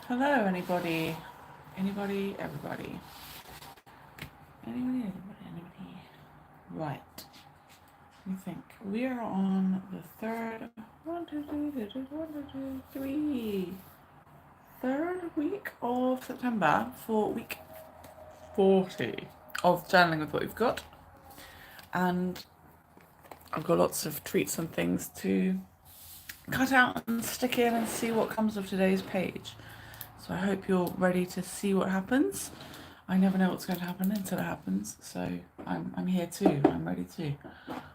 Hello, anybody? Anybody? Everybody? Anybody? Right. Let me think. We are on the third. Third week of September for week 40 of journaling with what we've got. And I've got lots of treats and things to cut out and stick in and see what comes of today's page. So I hope you're ready to see what happens. I never know what's going to happen until it happens, so I'm here too. I'm ready too.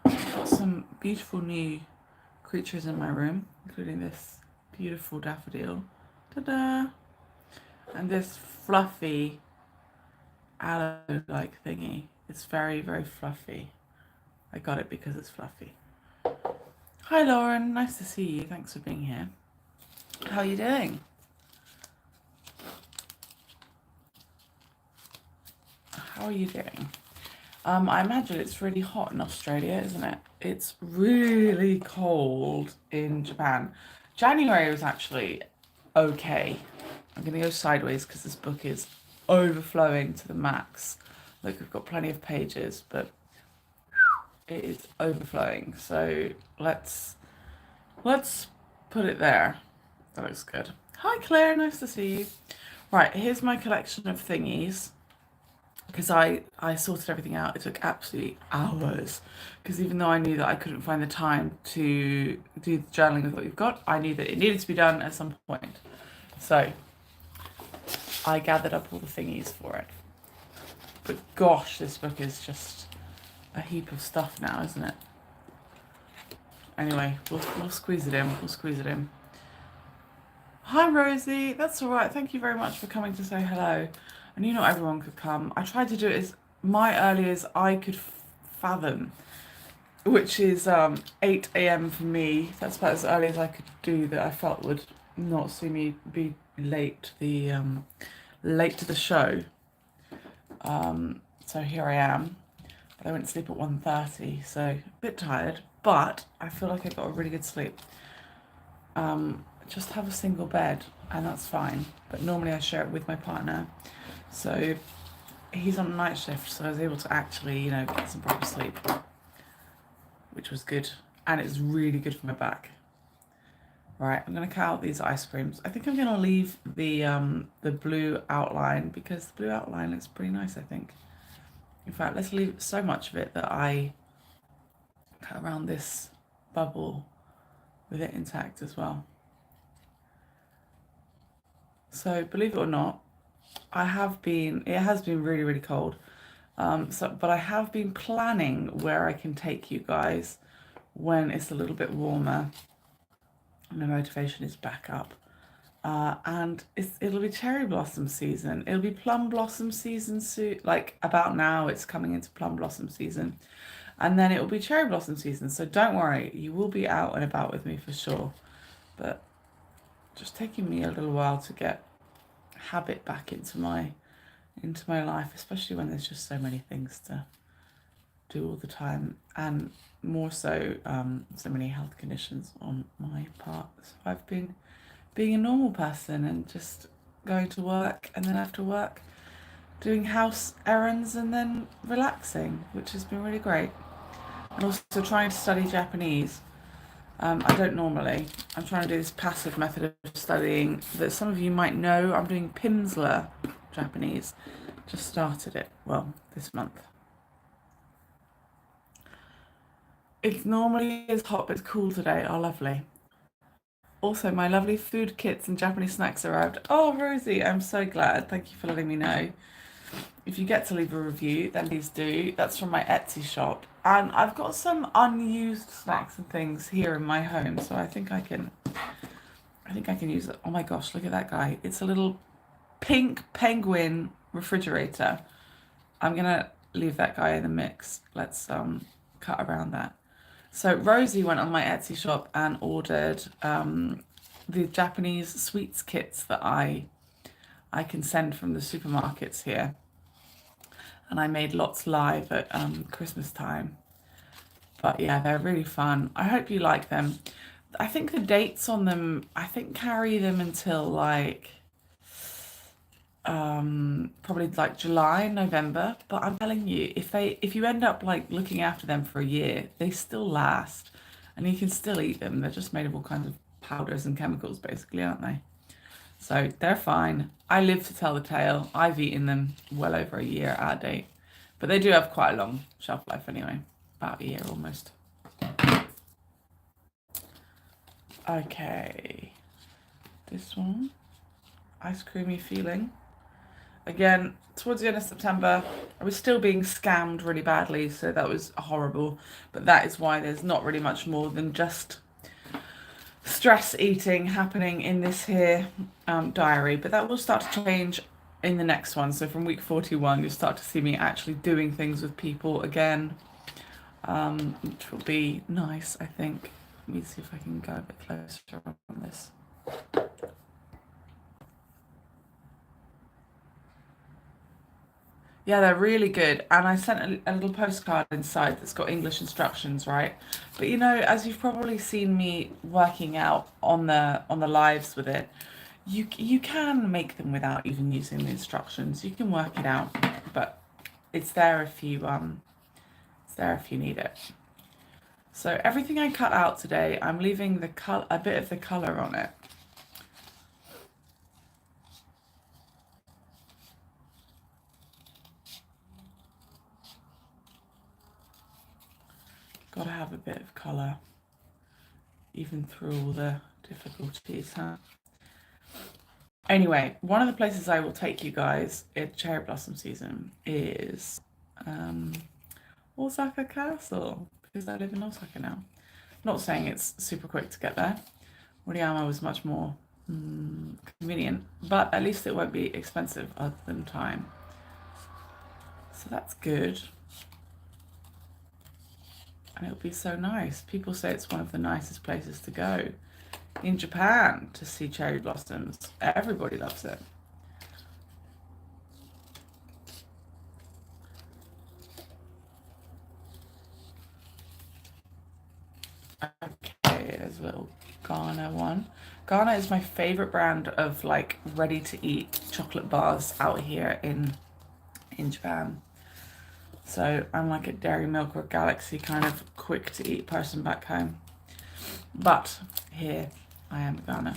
I've got some beautiful new creatures in my room, including this beautiful daffodil, ta-da, and this fluffy aloe-like thingy. It's very, very fluffy. I got it because it's fluffy. Hi Lauren, nice to see you. Thanks for being here. How are you doing? How are you doing? I imagine it's really hot in Australia, isn't it? It's really cold in Japan. January was actually okay. I'm going to go sideways because this book is overflowing to the max. Look, we've got plenty of pages, but it is overflowing. So let's put it there. That looks good. Hi Claire, nice to see you. Right, here's my collection of thingies. Because I sorted everything out. It took absolutely hours. Because even though I knew that I couldn't find the time to do the journaling with what you've got, I knew that it needed to be done at some point. So I gathered up all the thingies for it. But gosh, this book is just a heap of stuff now, isn't it? Anyway, we'll squeeze it in. We'll squeeze it in. Hi Rosie, that's all right. Thank you very much for coming to say hello. I knew not everyone could come. I tried to do it as my early as I could fathom, which is 8 a.m. for me. That's about as early as I could do that I felt would not see me be late late to the show. So here I am. But I went to sleep at 1:30, so a bit tired, but I feel like I got a really good sleep. Just have a single bed and that's fine, but normally I share it with my partner. So he's on a night shift, so I was able to actually, get some proper sleep, which was good. And it's really good for my back. Right, I'm going to cut out these ice creams. I think I'm going to leave the blue outline because the blue outline looks pretty nice, I think. In fact, let's leave so much of it that I cut around this bubble with it intact as well. So believe it or not, it has been really, really cold. But I have been planning where I can take you guys when it's a little bit warmer and my motivation is back up. And it'll be cherry blossom season. It'll be plum blossom season soon. Like about now, it's coming into plum blossom season. And then it will be cherry blossom season. So don't worry, you will be out and about with me for sure. But just taking me a little while to get habit back into my life, especially when there's just so many things to do all the time, and more so so many health conditions on my part. So I've been being a normal person and just going to work, and then after work doing house errands and then relaxing, which has been really great. And also trying to study Japanese. I don't normally. I'm trying to do this passive method of studying that some of you might know. I'm doing Pimsleur Japanese. Just started it, well, this month. It's normally as hot, but it's cool today. Oh, lovely. Also, my lovely food kits and Japanese snacks arrived. Oh, Rosie, I'm so glad. Thank you for letting me know. If you get to leave a review, then please do. That's from my Etsy shop. And I've got some unused snacks and things here in my home, so I think I can use it. Oh my gosh, look at that guy. It's a little pink penguin refrigerator. I'm gonna leave that guy in the mix. Let's cut around that. So Rosie went on my Etsy shop and ordered the Japanese sweets kits that I can send from the supermarkets here. And I made lots live at Christmas time. But yeah, they're really fun. I hope you like them. I think the dates on them, carry them until like probably like July, November. But I'm telling you, if you end up like looking after them for a year, they still last, and you can still eat them. They're just made of all kinds of powders and chemicals, basically, aren't they? So they're fine. I live to tell the tale. I've eaten them well over a year out of date, but they do have quite a long shelf life anyway, about a year almost. Okay, this one, ice creamy feeling. Again, towards the end of September, I was still being scammed really badly, so that was horrible. But that is why there's not really much more than just stress eating happening in this here diary. But that will start to change in the next one. So from week 41, you'll start to see me actually doing things with people again, which will be nice, I think. Let me see if I can go a bit closer on this. Yeah, they're really good. And I sent a little postcard inside that's got English instructions, right? But you know, as you've probably seen me working out on the lives with it, you can make them without even using the instructions. You can work it out, but it's there if you need it. So everything I cut out today, I'm leaving a bit of the color on it. Got to have a bit of colour, even through all the difficulties, huh? Anyway, one of the places I will take you guys in cherry blossom season is Osaka Castle, because I live in Osaka now. Not saying it's super quick to get there. Moriyama was much more convenient, but at least it won't be expensive other than time. So that's good. And it'll be so nice. People say it's one of the nicest places to go in Japan to see cherry blossoms. Everybody loves it. Okay, there's a little Ghana one. Ghana is my favorite brand of like ready to eat chocolate bars out here in Japan. So I'm like a Dairy Milk or Galaxy kind of quick to eat person back home. But here I am at Ghana.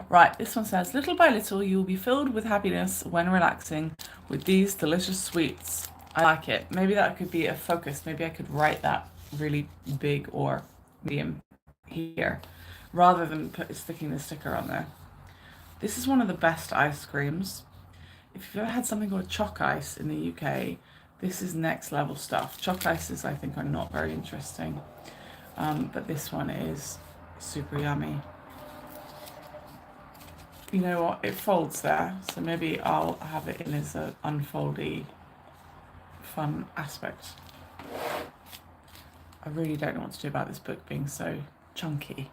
Right, this one says, little by little you will be filled with happiness when relaxing with these delicious sweets. I like it. Maybe that could be a focus. Maybe I could write that really big or medium here rather than sticking the sticker on there. This is one of the best ice creams. If you've ever had something called choc ice in the UK, this is next level stuff. Choc ices I think are not very interesting, but this one is super yummy. You know what, it folds there, so maybe I'll have it in as an unfoldy fun aspect. I really don't know what to do about this book being so chunky.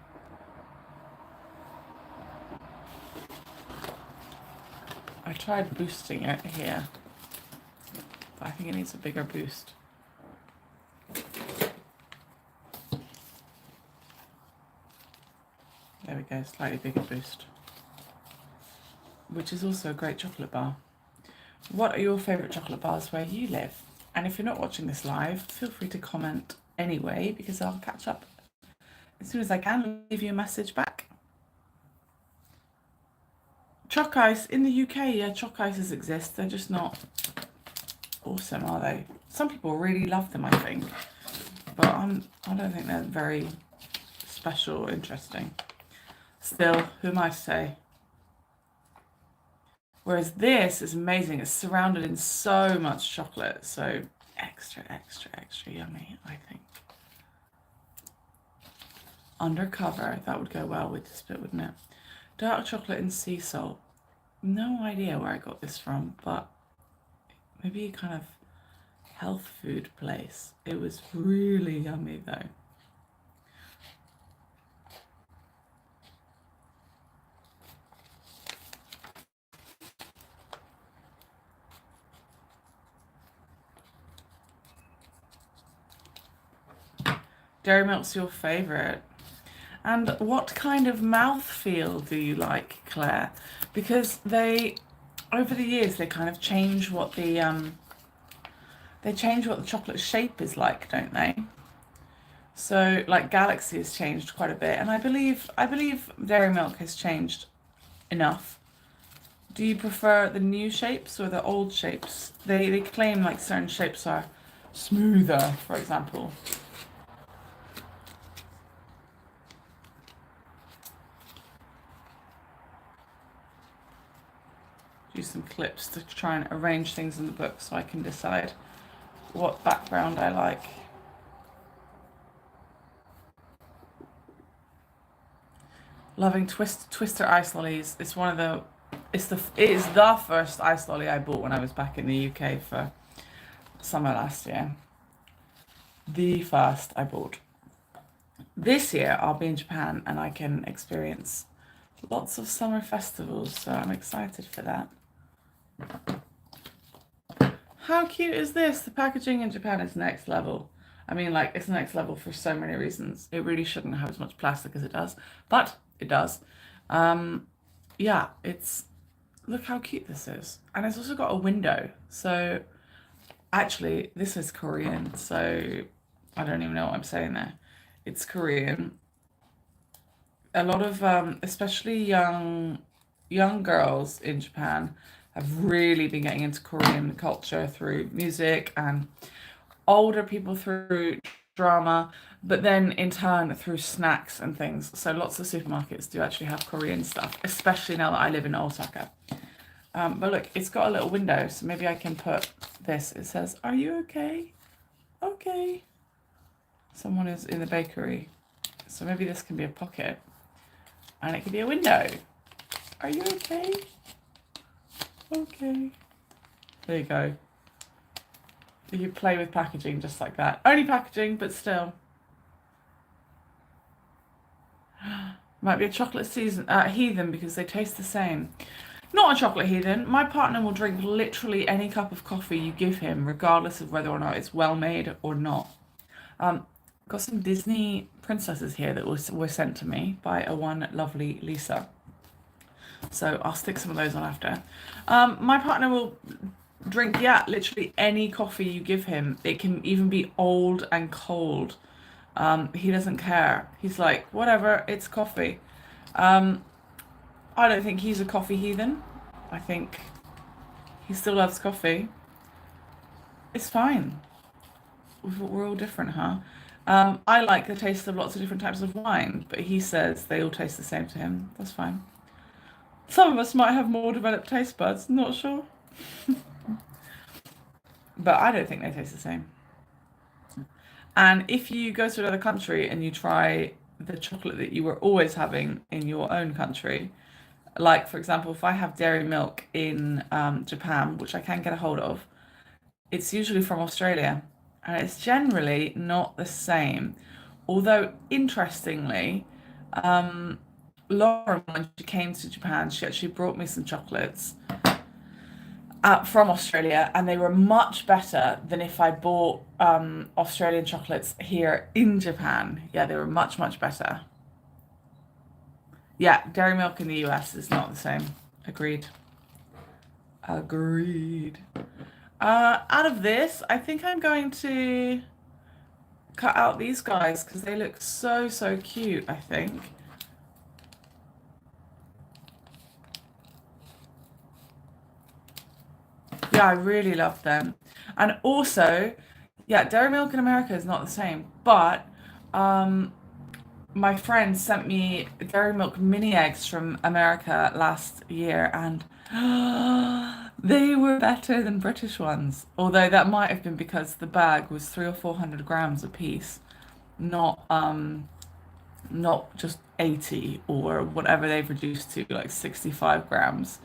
I tried boosting it here, but I think it needs a bigger boost. There we go, slightly bigger boost. Which is also a great chocolate bar. What are your favourite chocolate bars where you live? And if you're not watching this live, feel free to comment anyway, because I'll catch up as soon as I can, leave you a message back. Choc ice in the UK, yeah, choc ices exist. They're just not awesome, are they? Some people really love them, I think, but I don't think they're very special or interesting. Still, who am I to say? Whereas this is amazing. It's surrounded in so much chocolate, so extra, extra, extra yummy, I think. Undercover, that would go well with this bit, wouldn't it? Dark chocolate and sea salt. No idea where I got this from, but maybe a kind of health food place. It was really yummy though. Dairy Milk's your favourite. And what kind of mouthfeel do you like, Claire? Because they over the years they kind of change what the chocolate shape is like, don't they? So like Galaxy has changed quite a bit, and I believe Dairy Milk has changed enough. Do you prefer the new shapes or the old shapes? They claim like certain shapes are smoother, for example. Do some clips to try and arrange things in the book so I can decide what background I like. Loving Twister ice lollies. It's one of the it is the first ice lolly I bought when I was back in the UK for summer last year. The first I bought. This year I'll be in Japan and I can experience lots of summer festivals, so I'm excited for that. How cute is this? The packaging in Japan is next level. I mean, like, it's next level for so many reasons. It really shouldn't have as much plastic as it does, but it does. Um, yeah, look how cute this is. And it's also got a window. So, actually, this is Korean, so I don't even know what I'm saying there. It's Korean. A lot of, especially young girls in Japan have really been getting into Korean culture through music, and older people through drama, but then in turn through snacks and things. So lots of supermarkets do actually have Korean stuff, especially now that I live in Osaka. But look, it's got a little window, so maybe I can put this. It says, "Are you okay? Okay." Someone is in the bakery. So maybe this can be a pocket, and it can be a window. Are you okay? Okay. There you go. You play with packaging just like that. Only packaging, but still. Might be a chocolate heathen because they taste the same. Not a chocolate heathen. My partner will drink literally any cup of coffee you give him, regardless of whether or not it's well made or not. Got some Disney princesses here that were sent to me by a one lovely Lisa. So I'll stick some of those on after. My partner will drink, yeah, literally any coffee you give him. It can even be old and cold. He doesn't care. He's like, whatever, it's coffee. I don't think he's a coffee heathen. I think he still loves coffee. It's fine. We're all different, huh? I like the taste of lots of different types of wine, but he says they all taste the same to him. That's fine. Some of us might have more developed taste buds, not sure. But I don't think they taste the same. And if you go to another country and you try the chocolate that you were always having in your own country, like for example, if I have dairy milk in Japan, which I can get a hold of, it's usually from Australia, and it's generally not the same. Although, interestingly, Lauren, when she came to Japan, she actually brought me some chocolates from Australia, and they were much better than if I bought Australian chocolates here in Japan. Yeah, they were much, much better. Yeah, dairy milk in the US is not the same. Agreed. Agreed. Out of this, I think I'm going to cut out these guys because they look so, so cute, I think. Yeah, I really love them. And also, yeah, dairy milk in America is not the same, but um, my friend sent me dairy milk mini eggs from America last year, and they were better than British ones. Although that might have been because the bag was 300 or 400 grams a piece, not not just 80 or whatever they've reduced to, like 65 grams.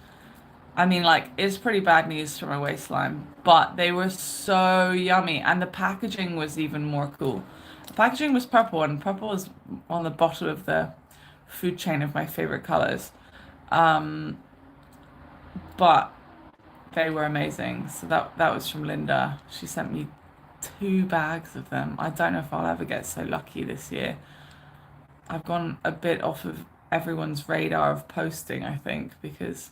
I mean, like, it's pretty bad news for my waistline, but they were so yummy, and the packaging was even more cool. The packaging was purple, and purple is on the bottom of the food chain of my favorite colors. Um, but they were amazing. So that was from Linda. She sent me 2 bags of them. I don't know if I'll ever get so lucky this year. I've gone a bit off of everyone's radar of posting, I think, because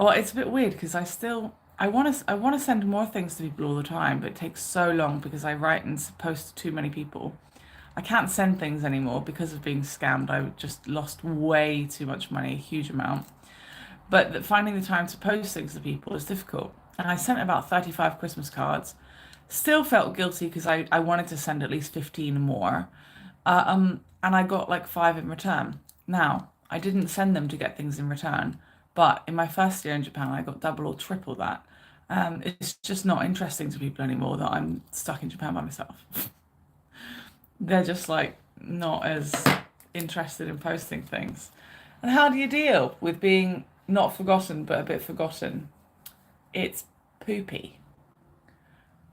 Well, it's a bit weird because I want to send more things to people all the time, but it takes so long because I write and post to too many people. I can't send things anymore because of being scammed. I just lost way too much money, a huge amount. But finding the time to post things to people is difficult. And I sent about 35 Christmas cards. Still felt guilty because I wanted to send at least 15 more. And I got like five in return. Now, I didn't send them to get things in return, but in my first year in Japan, I got double or triple that. It's just not interesting to people anymore that I'm stuck in Japan by myself. They're just like not as interested in posting things. And how do you deal with being not forgotten but a bit forgotten? It's poopy.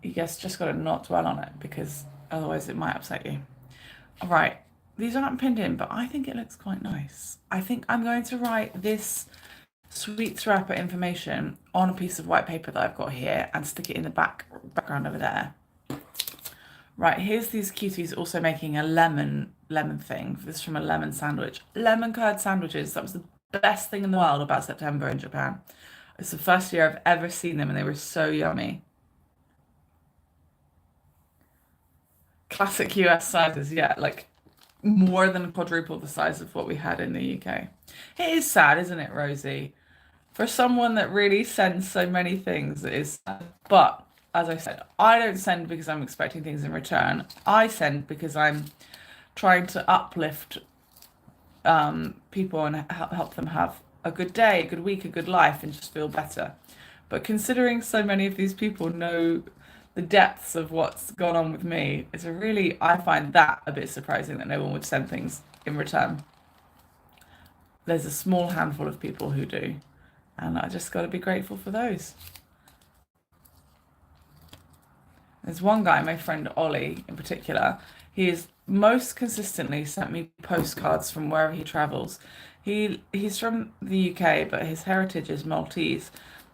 You just got to not dwell on it because otherwise it might upset you. All right, these aren't pinned in, but I think it looks quite nice. I think I'm going to write this sweet wrapper information on a piece of white paper that I've got here and stick it in the background over there. Right, here's these cuties also making a lemon thing. This is from a lemon sandwich. Lemon curd sandwiches. That was the best thing in the world about September in Japan. It's the first year I've ever seen them and they were so yummy. Classic US sizes, yeah, like more than quadruple the size of what we had in the UK. It is sad, isn't it, Rosie? For someone that really sends so many things, it is sad. But as I said, I don't send because I'm expecting things in return. I send because I'm trying to uplift people and help them have a good day, a good week, a good life, and just feel better. But considering so many of these people know the depths of what's gone on with me, I find that a bit surprising that no one would send things in return. There's a small handful of people who do, and I just got to be grateful for those. There's one guy, my friend Ollie in particular, he has most consistently sent me postcards from wherever he travels. He's from the UK, but his heritage is Maltese,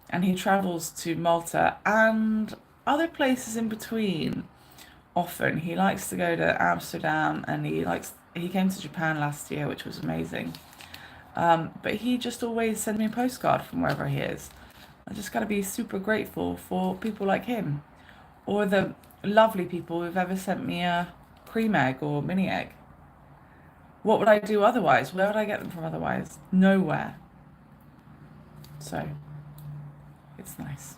and he travels to Malta and other places in between often. He likes to go to Amsterdam, and he came to Japan last year, which was amazing. But he just always sends me a postcard from wherever he is. I just got to be super grateful for people like him, or the lovely people who've ever sent me a cream egg or mini egg. What would I do otherwise? Where would I get them from otherwise? Nowhere. So, it's nice.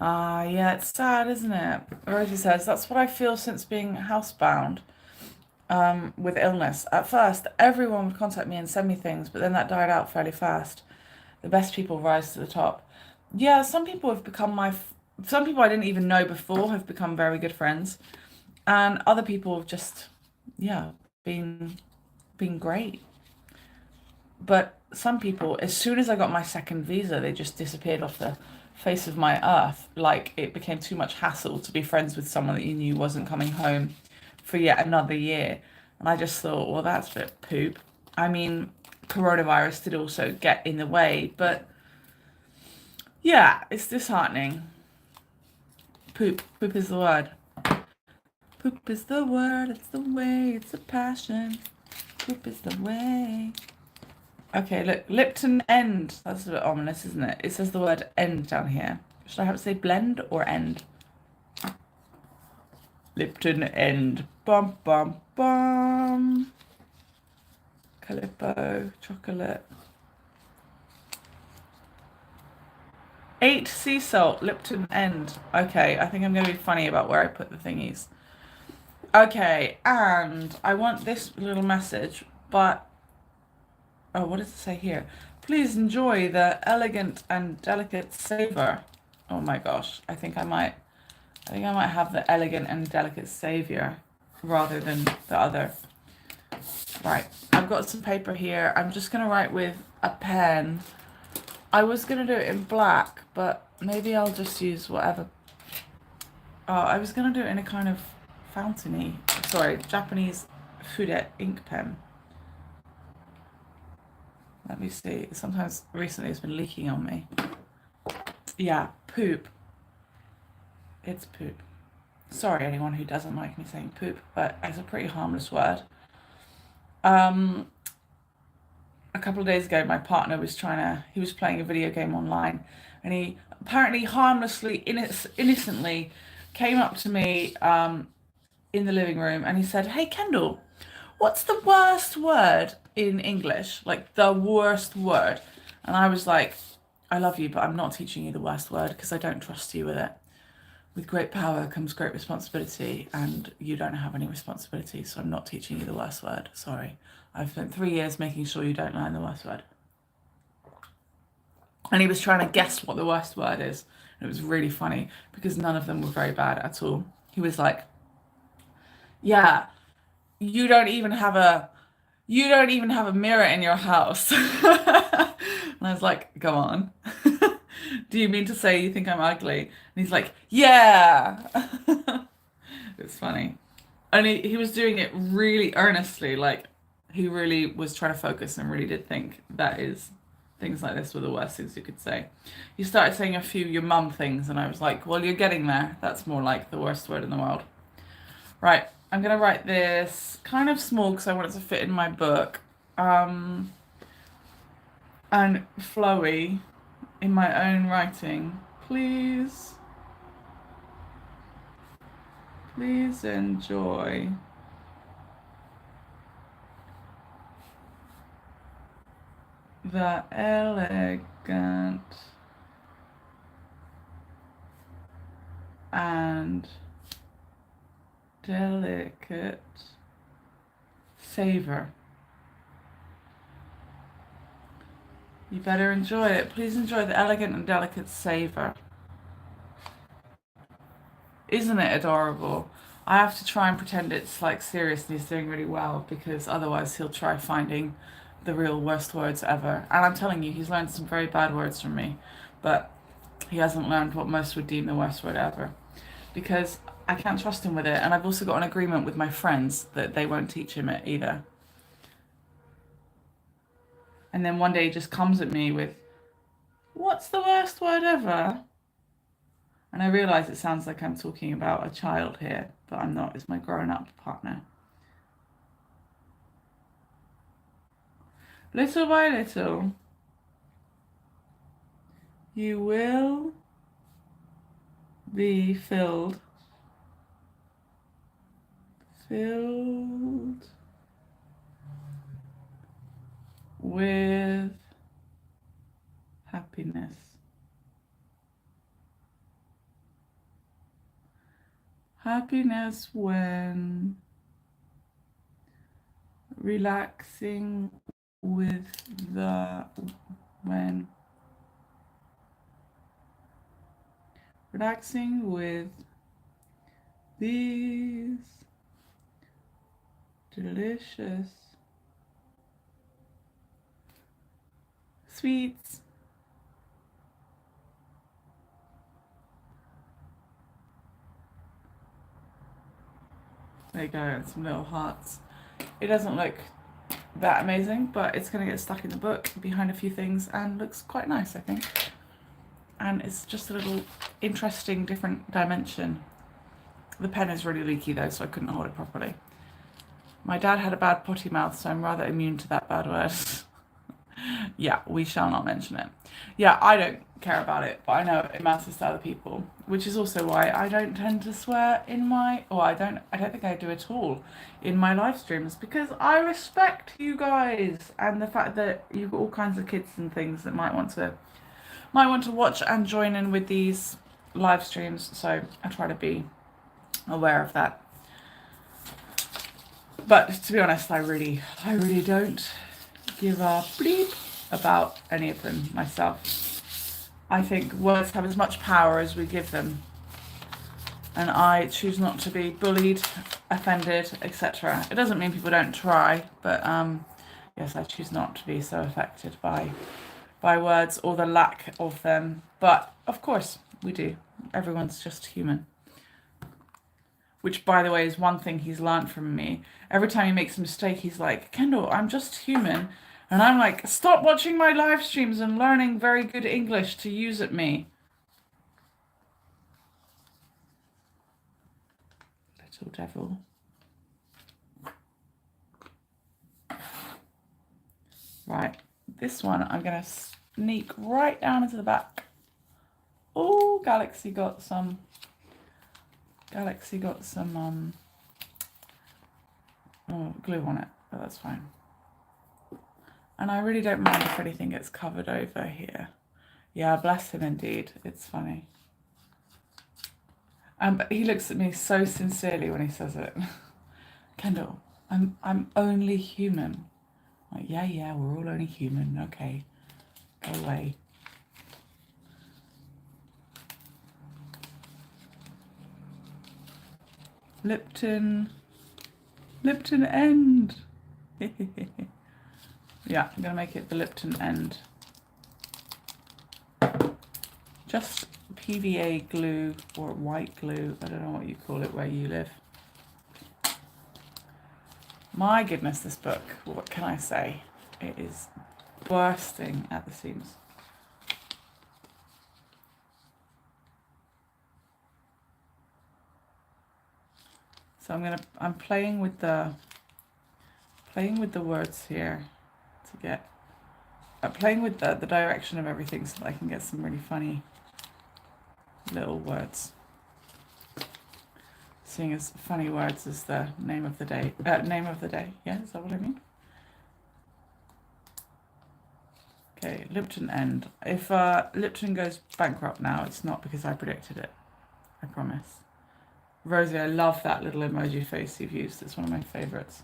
Ah, yeah, it's sad, isn't it? Rosie says, that's what I feel since being housebound with illness. At first, everyone would contact me and send me things, but then that died out fairly fast. The best people rise to the top. Yeah, some people have become some people I didn't even know before have become very good friends, and other people have just, yeah, been great. But some people, as soon as I got my second visa, they just disappeared off the face of my earth. Like it became too much hassle to be friends with someone that you knew wasn't coming home for yet another year. And I just thought, well, that's a bit poop. I mean, coronavirus did also get in the way, but yeah, it's disheartening. Poop. Poop is the word. Poop is the word, it's the way, it's a passion. Poop is the way. Okay, look, Lipton end. That's a bit ominous, isn't it? It says the word end down here. Should I have to say blend or end? Lipton end. Bum, bum, bum. Calippo, chocolate. 8 sea salt, Lipton end. Okay, I think I'm going to be funny about where I put the thingies. Okay, and I want this little message, but... Oh, what does it say here? Please enjoy the elegant and delicate savor. Oh my gosh, I think I might have the elegant and delicate savior rather than the other. Right, I've got some paper here. I'm just gonna write with a pen. I was gonna do it in black, but maybe I'll just use whatever. I was gonna do it in a kind of fountainy, Japanese fude ink pen. Let me see. Sometimes recently it's been leaking on me. Yeah, poop. It's poop. Sorry, anyone who doesn't like me saying poop, but it's a pretty harmless word. Um, a couple of days ago, my partner was he was playing a video game online, and he apparently harmlessly, innocently came up to me in the living room and he said, "Hey, Kendall, what's the worst word in English? Like the worst word?" And I was like, "I love you, but I'm not teaching you the worst word because I don't trust you with it. With great power comes great responsibility, and you don't have any responsibility, so I'm not teaching you the worst word. Sorry. I've spent 3 years making sure you don't learn the worst word." And he was trying to guess what the worst word is. And it was really funny because none of them were very bad at all. He was like, "Yeah, you don't even have a mirror in your house." And I was like, "Go on." "Do you mean to say you think I'm ugly?" And he's like, "Yeah." It's funny. And he was doing it really earnestly, like he really was trying to focus and really did think things like this were the worst things you could say. He started saying a few your mum things, and I was like, "Well, you're getting there. That's more like the worst word in the world." Right, I'm gonna write this kind of small because I want it to fit in my book. And flowy in my own writing. Please enjoy the elegant and delicate savor. You better enjoy it. Please enjoy the elegant and delicate savor. Isn't it adorable? I have to try and pretend it's like serious and he's doing really well because otherwise he'll try finding the real worst words ever. And I'm telling you, he's learned some very bad words from me, but he hasn't learned what most would deem the worst word ever because I can't trust him with it. And I've also got an agreement with my friends that they won't teach him it either. And then one day he just comes at me with, "What's the worst word ever?" And I realise it sounds like I'm talking about a child here, but I'm not. It's my grown-up partner. Little by little, you will be filled with happiness. Happiness when relaxing with the when relaxing with these delicious sweets. There you go, and some little hearts. It doesn't look that amazing, but it's going to get stuck in the book behind a few things and looks quite nice, I think. And it's just a little interesting, different dimension. The pen is really leaky though, so I couldn't hold it properly. My dad had a bad potty mouth, so I'm rather immune to that bad word. Yeah, we shall not mention it. Yeah, I don't care about it, but I know it matters to other people, which is also why I don't tend to swear in my, or I don't think I do at all in my live streams, because I respect you guys and the fact that you've got all kinds of kids and things that might want to watch and join in with these live streams, so I try to be aware of that. But to be honest, I really don't give a bleep about any of them myself. I think words have as much power as we give them, and I choose not to be bullied, offended, etc. It doesn't mean people don't try, but yes, I choose not to be so affected by words or the lack of them. But of course we do. Everyone's just human. Which, by the way, is one thing he's learned from me. Every time he makes a mistake, he's like, "Kendall, I'm just human." And I'm like, "Stop watching my live streams and learning very good English to use at me." little devil. Right, this one I'm going to sneak right down into the back. Oh, Galaxy got some glue on it, but that's fine. And I really don't mind if anything gets covered over here. Yeah, bless him indeed. It's funny. But he looks at me so sincerely when he says it. Kendall, I'm only human. Like, yeah, we're all only human. Okay, go away. Lipton end. Yeah, I'm gonna make it the Lipton end. Just PVA glue or white glue. I don't know what you call it where you live. My goodness, this book, what can I say? It is bursting at the seams. So I'm playing with the words here to get playing with the direction of everything so that I can get some really funny little words. Seeing as funny words is the name of the day. Yeah, is that what I mean? Okay, Lipton end. If Lipton goes bankrupt now, it's not because I predicted it. I promise. Rosie, I love that little emoji face you've used. It's one of my favourites.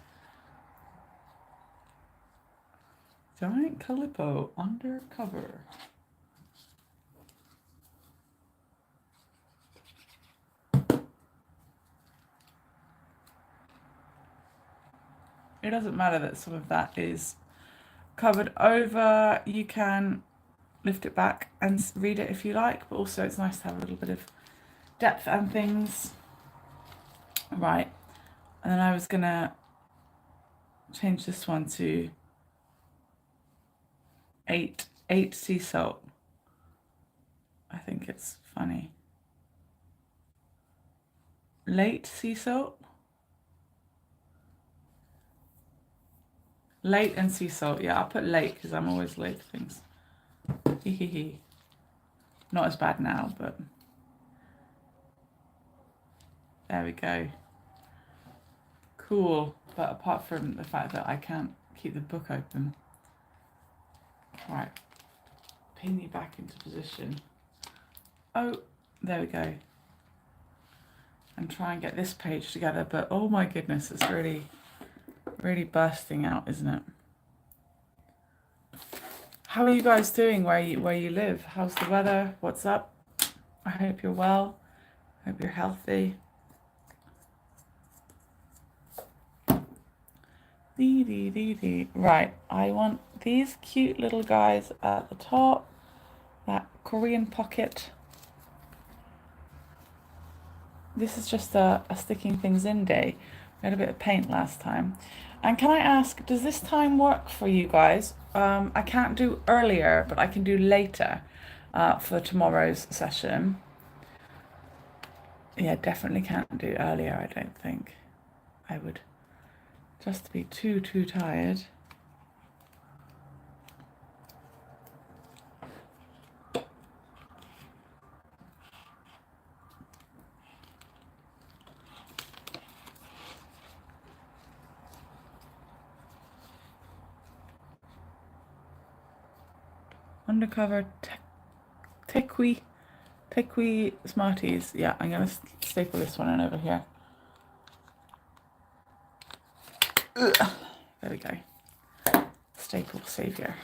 Giant Calippo undercover. It doesn't matter that some of that is covered over. You can lift it back and read it if you like, but also it's nice to have a little bit of depth and things. Right, and then I was gonna change this one to 8 sea salt. I think it's funny. Late sea salt. Late and sea salt. Yeah, I'll put late because I'm always late to things. Not as bad now, but there we go. Cool. But apart from the fact that I can't keep the book open. Right. Pin you back into position. Oh, there we go. And try and get this page together, but oh my goodness, it's really bursting out, isn't it? How are you guys doing where you live? How's the weather? What's up? I hope you're well. I hope you're healthy. Right, I want these cute little guys at the top. That Korean pocket. This is just a sticking things in day. We had a bit of paint last time. And can I ask, does this time work for you guys? I can't do earlier, but I can do later for tomorrow's session. Yeah, definitely can't do earlier, I don't think. I would just be too tired. Undercover Tequi Smarties. Yeah, I'm gonna staple this one in over here. Ugh. There we go. Staple savior.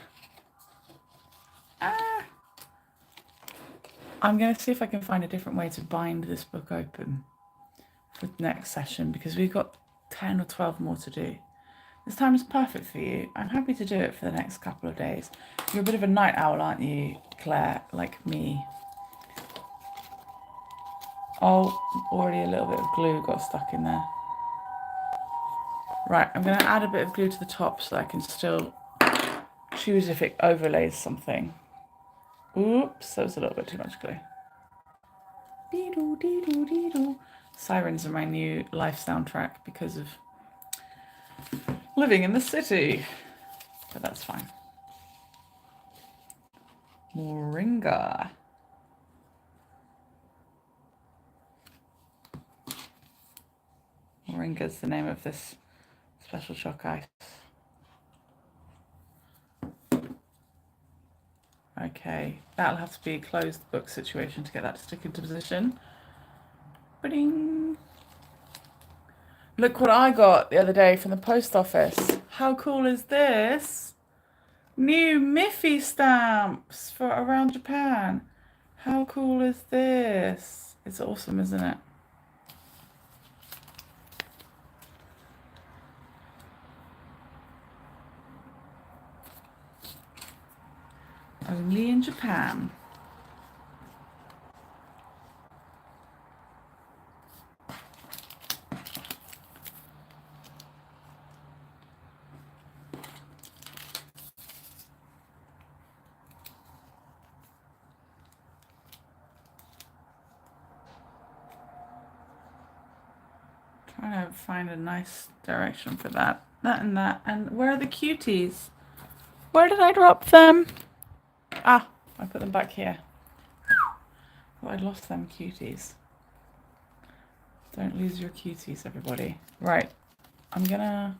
I'm gonna see if I can find a different way to bind this book open for the next session because we've got 10 or 12 more to do. This time is perfect for you. I'm happy to do it for the next couple of days. You're a bit of a night owl, aren't you, Claire? Like me. Oh, already a little bit of glue got stuck in there. Right, I'm going to add a bit of glue to the top so I can still choose if it overlays something. Oops, that was a little bit too much glue. Dee-doo, dee-doo, dee-doo. Sirens are my new life soundtrack because of living in the city. But that's fine. Moringa. Moringa is the name of this special chalk ice. Okay, that'll have to be a closed book situation to get that to stick into position. Ba-ding. Look what I got the other day from the post office. How cool is this? New Miffy stamps for around Japan. How cool is this? It's awesome, isn't it? Only in Japan. Trying to find a nice direction for that. That and that. And where are the cuties? Where did I drop them? Ah, I put them back here. Thought I'd lost them cuties. Don't lose your cuties, everybody. Right, I'm gonna...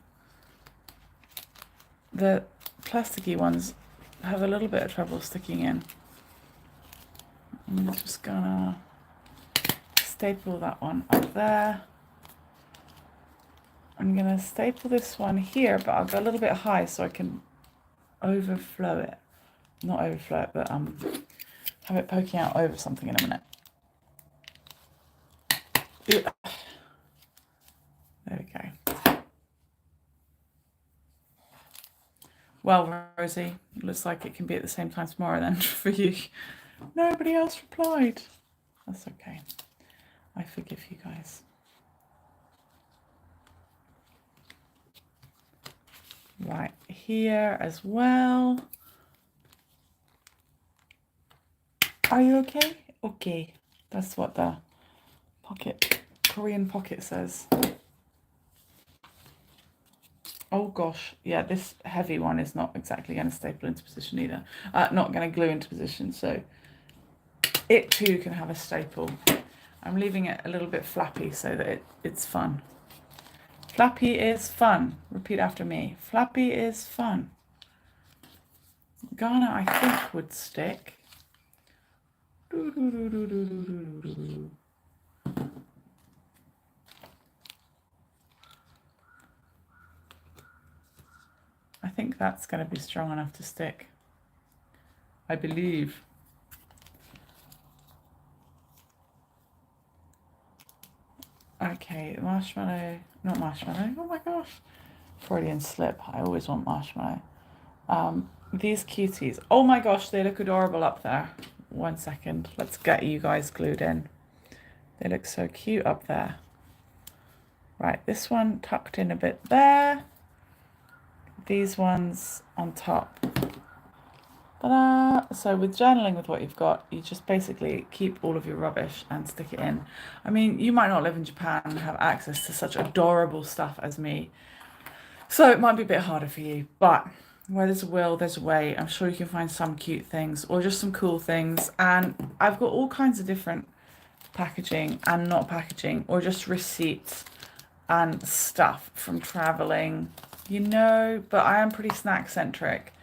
The plasticky ones have a little bit of trouble sticking in. I'm just gonna staple that one up there. I'm gonna staple this one here, but I'll go a little bit high so I can overflow it. Not overflow it, but have it poking out over something in a minute. There we go. Well, Rosie, looks like it can be at the same time tomorrow then for you. Nobody else replied. That's okay. I forgive you guys. Right, here as well. Are you okay? Okay. That's what the pocket, Korean pocket says. Oh gosh, yeah, this heavy one is not exactly going to staple into position either. Not going to glue into position, so it too can have a staple. I'm leaving it a little bit flappy so that it's fun. Flappy is fun. Repeat after me. Flappy is fun. Ghana, I think, would stick. I think that's going to be strong enough to stick. I believe. Okay, marshmallow, not marshmallow. Oh my gosh. Freudian slip. I always want marshmallow. These cuties. Oh my gosh, they look adorable up there. 1 second. Let's get you guys glued in. They look so cute up there. Right, this one tucked in a bit there. These ones on top. Ta-da! So with journaling with what you've got, you just basically keep all of your rubbish and stick it in. I mean, you might not live in Japan and have access to such adorable stuff as me. So it might be a bit harder for you, but where there's a will, there's a way. I'm sure you can find some cute things or just some cool things. And I've got all kinds of different packaging and not packaging, or just receipts and stuff from traveling, you know, but I am pretty snack centric.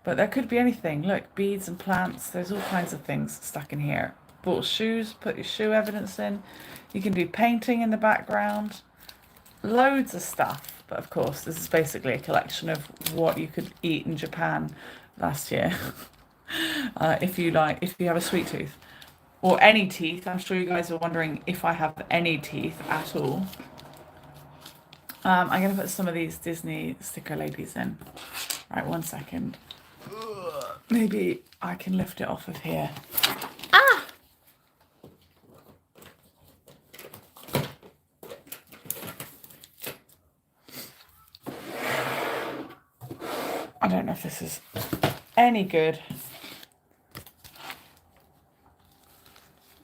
But there could be anything. Look, beads and plants. There's all kinds of things stuck in here. Bought shoes, put your shoe evidence in. You can do painting in the background. Loads of stuff. But of course, this is basically a collection of what you could eat in Japan last year. If you have a sweet tooth. Or any teeth. I'm sure you guys are wondering if I have any teeth at all. I'm going to put some of these Disney sticker ladies in. Right, 1 second. Maybe I can lift it off of here. Ah! I don't know if this is any good.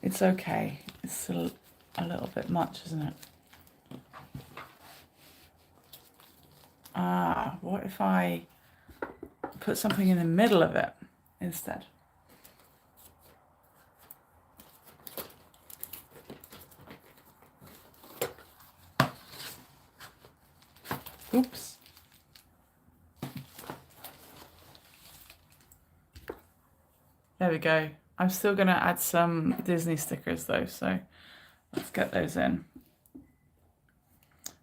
It's okay. It's still a little bit much, isn't it? Ah, what if I put something in the middle of it instead? Oops. There we go. I'm still going to add some Disney stickers though, so let's get those in.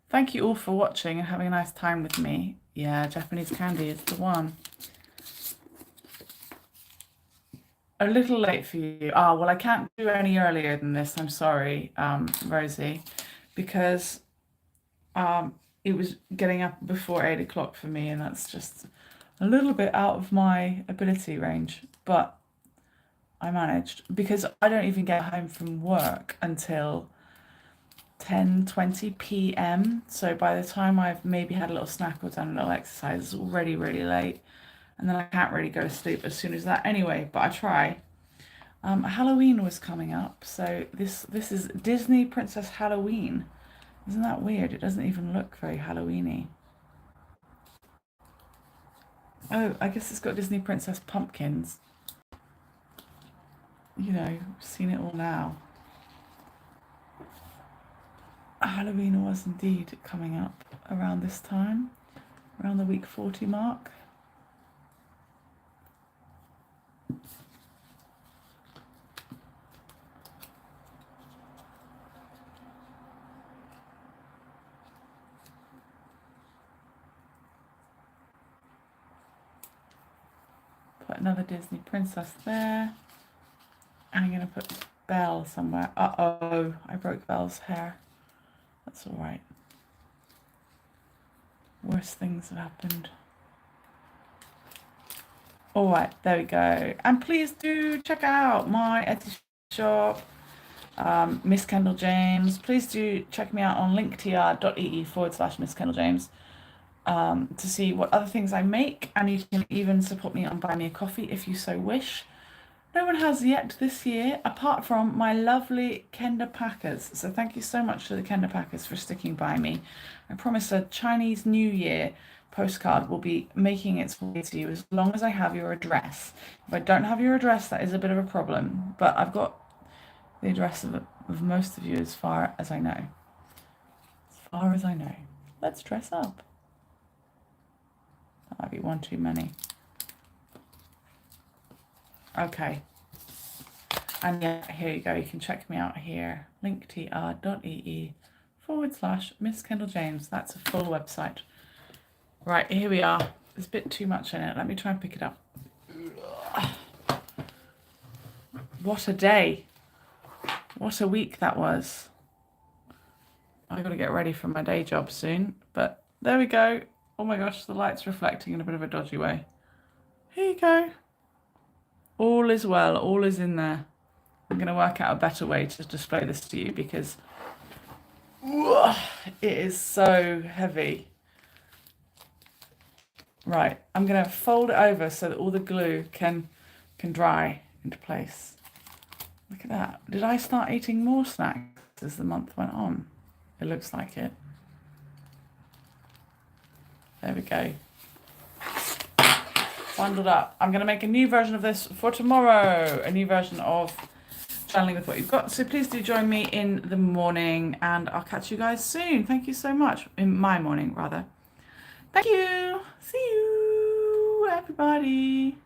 Thank you all for watching and having a nice time with me. Yeah, Japanese candy is the one. A little late for you. Ah, well, I can't do any earlier than this. I'm sorry, Rosie, because it was getting up before 8 o'clock for me, and that's just a little bit out of my ability range. But I managed because I don't even get home from work until 10:20 p.m. So by the time I've maybe had a little snack or done a little exercise, it's already really late. And then I can't really go to sleep as soon as that anyway, but I try. Halloween was coming up, so this is Disney Princess Halloween. Isn't that weird? It doesn't even look very Halloween-y. Oh, I guess it's got Disney Princess pumpkins. You know, seen it all now. Halloween was indeed coming up around this time, around the week 40 mark. Put another Disney princess there. And I'm going to put Belle somewhere. Uh-oh, I broke Belle's hair. That's all right. Worse things have happened. All right, there we go. And please do check out my Etsy shop, Miss Kendall James. Please do check me out on linktr.ee/Miss Kendall James to see what other things I make. And you can even support me on Buy Me a Coffee if you so wish. No one has yet this year, apart from my lovely Kenda Packers. So thank you so much to the Kenda Packers for sticking by me. I promise a Chinese New Year postcard will be making its way to you as long as I have your address. If I don't have your address, that is a bit of a problem. But I've got the address of most of you as far as I know. As far as I know. Let's dress up. That might be one too many. Okay, and yeah, here you go. You can check me out here, linktr.ee/Miss Kendall James. That's a full website. Right, here we are. There's a bit too much in it. Let me try and pick it up. What a day. What a week that was. I've got to get ready for my day job soon, but there we go. Oh my gosh, the light's reflecting in a bit of a dodgy way. Here you go. All is well, all is in there. I'm going to work out a better way to display this to you because it is so heavy. Right, I'm going to fold it over so that all the glue can dry into place. Look at that. Did I start eating more snacks as the month went on? It looks like it. There we go. Bundled up. I'm going to make a new version of this for tomorrow. A new version of Channeling with What You've Got. So please do join me in the morning and I'll catch you guys soon. Thank you so much. In my morning, rather. Thank you. See you, everybody.